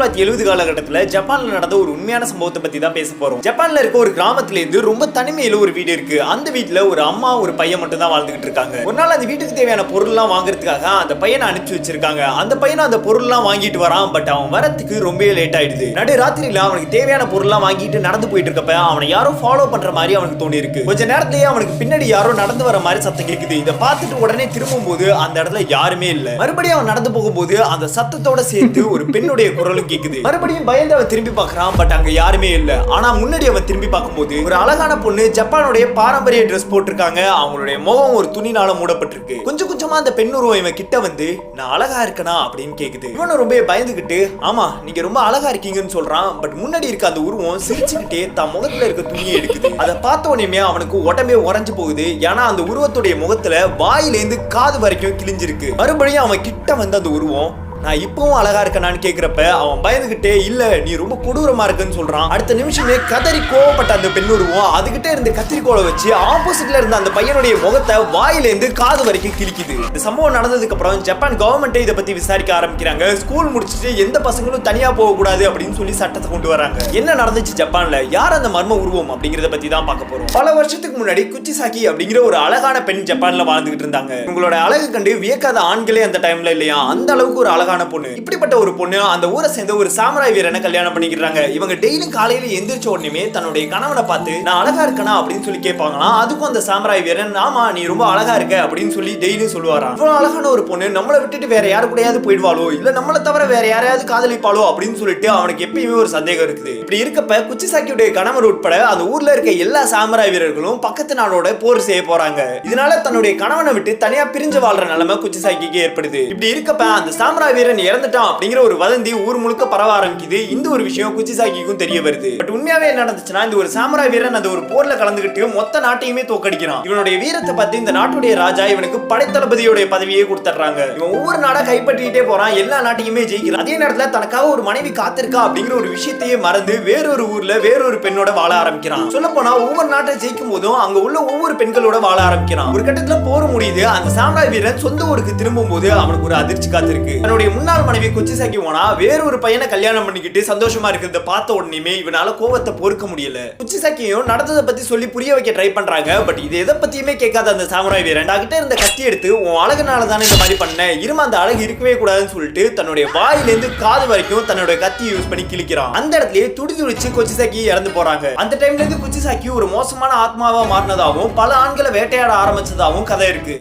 1970 காலகட்டத்தில் ஜப்பான்ல நடந்த ஒரு உண்மையான சம்பவத்தை பத்தி தான் பேச போறோம். ஜப்பான்ல இருக்க ஒரு கிராமத்துல இருந்து ரொம்ப தனிமையில ஒரு வீடு இருக்கு. அந்த வீட்டுல ஒரு அம்மா ஒரு பையன் மட்டும் தான் வாழ்ந்துகிட்டு இருக்காங்க. ஒரு நாள் அந்த வீட்டுக்கு தேவையான பொருள் எல்லாம் வாங்குறதுக்காக அந்த பையனை அனுப்பிச்சு வச்சிருக்காங்க. அந்த பையனும் அந்த பொருள் எல்லாம் வாங்கிட்டு வரான். பட் அவன் வரத்துக்கு ரொம்ப லேட் ஆயிடுது. நடு ராத்திரியில அவனுக்கு தேவையான பொருள் எல்லாம் வாங்கிட்டு நடந்து போயிட்டு இருக்கப்ப அவனை யாரும் ஃபாலோ பண்ற மாதிரி அவனுக்கு தோணி இருக்கு. கொஞ்ச நேரத்திலேயே அவனுக்கு பின்னாடி யாரும் நடந்து வர மாதிரி சத்தம் கேக்குது. இதை பார்த்துட்டு உடனே திரும்பும் போது அந்த இடத்துல யாருமே இல்ல. மறுபடியும் அவன் நடந்து போகும்போது அந்த சத்தத்தோட சேர்த்து ஒரு பெண்ணுடைய குரலும் கேக்குது. மறுபடியும் பயந்து அவன் திரும்பி பார்க்கறான். பட் அங்க யாருமே இல்ல. ஆனா முன்னாடி அவன் திரும்பி பார்க்கும்போது ஒரு அழகான பொண்ணு ஜப்பானுடைய பாரம்பரிய ட்ரெஸ் போட்டிருக்காங்க. அவங்களுடைய முகம் ஒரு துணினால மூடப்பட்டிருக்கு. கொஞ்சம் கொஞ்சமா அந்த பெண் உருவம் இவன் கிட்ட வந்து நான் அழகா இருக்கனா அப்படின்னு கேக்குது. இவனும் ரொம்ப பயந்துகிட்டு ஆமா நீங்க ரொம்ப அழகா இருக்கீங்கன்னு சொல்றான். பட் முன்னாடி இருக்க அந்த உருவம் சிரிச்சுக்கிட்டே தன் முகத்துல இருக்க துணியை எடுக்குது. அதை பார்த்த உடனே அவனுக்கு உடம்பே உறைஞ்சு போகுது. ஏன்னா அந்த உருவத்துடைய முகத்துல வாயிலேந்து காது வரைக்கும் கிழிஞ்சிருக்கு. மறுபடியும் அவன் கிட்ட வந்து அந்த உருவம் நான் இப்பவும் அழகா இருக்கனான்னு கேக்குறப்ப அவன் பயந்துகிட்டே இல்ல நீ ரொம்ப கொடூரமா இருக்குன்னு சொல்றான். அடுத்த நிமிஷமே கதறி கோவப்பட்ட அந்த பெண்ணுருவம் அதுகிட்ட இருந்து கத்திரிக்கோளை வச்சு ஆப்போசிட்ல இருந்த அந்த பையனுடைய முகத்தை வாயிலேந்து காது வரைக்கும் கிழிக்குது. இந்த சம்பவம் நடந்ததுக்கு அப்புறம் ஜப்பான் கவர்மெண்ட் இதை பத்தி விசாரிக்க ஆரம்பிக்கிறாங்க. ஸ்கூல் முடிச்சுட்டு எந்த பசங்களும் தனியா போக கூடாது அப்படின்னு சொல்லி சட்டத்தை கொண்டு வராங்க. என்ன நடந்துச்சு ஜப்பான்ல, யார் அந்த மர்ம உருவம் அப்படிங்கறத பத்தி தான் பார்க்க போறோம். பல வருஷத்துக்கு முன்னாடி குச்சிசாக்கி அப்படிங்கிற ஒரு அழகான பெண் ஜப்பான்ல வாழ்ந்துகிட்டு இருந்தாங்க. உங்களோட அழகு கண்டு வியக்காத ஆண்களே அந்த டைம்ல இல்லையா, அந்த அளவுக்கு ஒரு அழகான பொண்ணு. இப்படிப்பட்ட ஒரு பொண்ணு அந்த ஊரை சேர்ந்த ஒரு சாமுராய் வீரனை கல்யாணம் பண்ணிக்கிறாங்க. இவங்க டெய்லி காலையில எந்திரிச்ச உடனே தன்னுடைய கணவனை பார்த்து நான் அழகா இருக்கனா அப்படின்னு சொல்லி கேட்பாங்களாம். அதுக்கும் அந்த சாமுராய் வீரன் ஆமா நீ ரொம்ப அழகா இருக்க அப்படின்னு சொல்லி டெய்லி சொல்லுவாராம். இவ்வளவு அழகான ஒரு பொண்ணு நம்மளை விட்டுட்டு வேற யாரு கூடயாவது போயிடுவாளோ இல்ல நம்மளை தவிர வேற யாரையாவது காதலிப்பாளோ அப்படின்னு சொல்லிட்டு அவனுக்கு எப்பயுமே ஒரு சந்தேகம் இருக்குது. இப்படி இருக்கப்ப குச்சிசாக்கியுடைய கணவர் உட்பட அந்த ஊர்ல இருக்க எல்லா சாமுராய் வீரர்களும் பக்கத்து நாடோட போர் செய்ய போறாங்க. இதனால தன்னுடைய கணவனை விட்டு தனியா பிரிஞ்சு வாழ்ற நிலைமை குச்சிசாக்கிக்கு ஏற்படுது. இப்படி இருக்கப்ப அந்த சாமுராய் வீரன் இறந்துட்டான் அப்படிங்கிற ஒரு வதந்தி ஊர் முழுக்க பரவ ஆரம்பிக்குது. இந்த ஒரு விஷயம் குச்சிசாக்கிக்கும் தெரிய வருது. பட் உண்மையாவே என்ன நடந்துச்சுன்னா இந்த ஒரு சாமுராய் வீரன் அந்த ஒரு போர்ல கலந்துகிட்டு மொத்த நாட்டையுமே தோக்கடிக்கிறான். இவனுடைய வீரத்தை பார்த்து இந்த நாட்டுடைய ராஜா இவனுக்கு படைத்தளபதியோட பதவியை கொடுத்துறாங்க. இவன் ஒவ்வொரு நாடா கைப்பற்றிட்டே போறான், எல்லா நாட்டையுமே ஜெயிக்கிறான். அதே நேரத்துல தனக்காக ஒரு மனைவி காத்திருக்கா அப்படிங்கிற ஒரு விஷயத்தையே மறந்து வேறொரு ஊர்ல வேறொரு பெண்ணோட வாழ ஆரம்பிக்கிறான். சொல்ல போனா ஒவ்வொரு நாட்டை ஜெயிக்கும் போதும் அங்க உள்ள ஒவ்வொரு பெண்களோட வாழ ஆரம்பிக்கிறான். ஒரு கட்டத்துல போர் முடியுது. அந்த சாமுராய் வீரன் சொந்த ஊருக்கு திரும்பும் போது அவனுக்கு ஒரு அதிர்ச்சி காத்திருக்கு. தன்னுடைய முன்னாள் மனைவி குச்சிசாக்கி போனா வேறொரு பையனை கல்யாணம் பண்ணிக்கிட்டு சந்தோஷமா இருக்கிறத பார்த்த உடனே இவனால கோவத்தை பொறுக்க முடியல. குச்சிசாக்கியும் நடந்ததை பத்தி சொல்லி புரிய வைக்க ட்ரை பண்றாங்க. பட் இது எதை பத்தியுமே கேட்காத அந்த சாமுராய் வீரன் கிட்ட இருந்த கத்தி எடுத்து உன் அழகுனால தானே இந்த மாதிரி பண்ண, இருமா அந்த அழகு இருக்கவே கூடாதுன்னு சொல்லிட்டு தன்னுடைய வாயிலிருந்து காது வரைக்கும் தன்னுடைய கத்தி யூஸ் பண்ணி கிழிக்கிறான். அந்த இடத்துல துடி துடிச்சு குச்சிசாக்கி இறந்து போறாங்க. அந்த டைம்ல இருந்து குச்சிசாக்கி ஒரு மோசமான ஆத்மாவா மாறினதாகவும் பல ஆண்களை வேட்டையாட ஆரம்பிச்சதாகவும் கதை இருக்கு.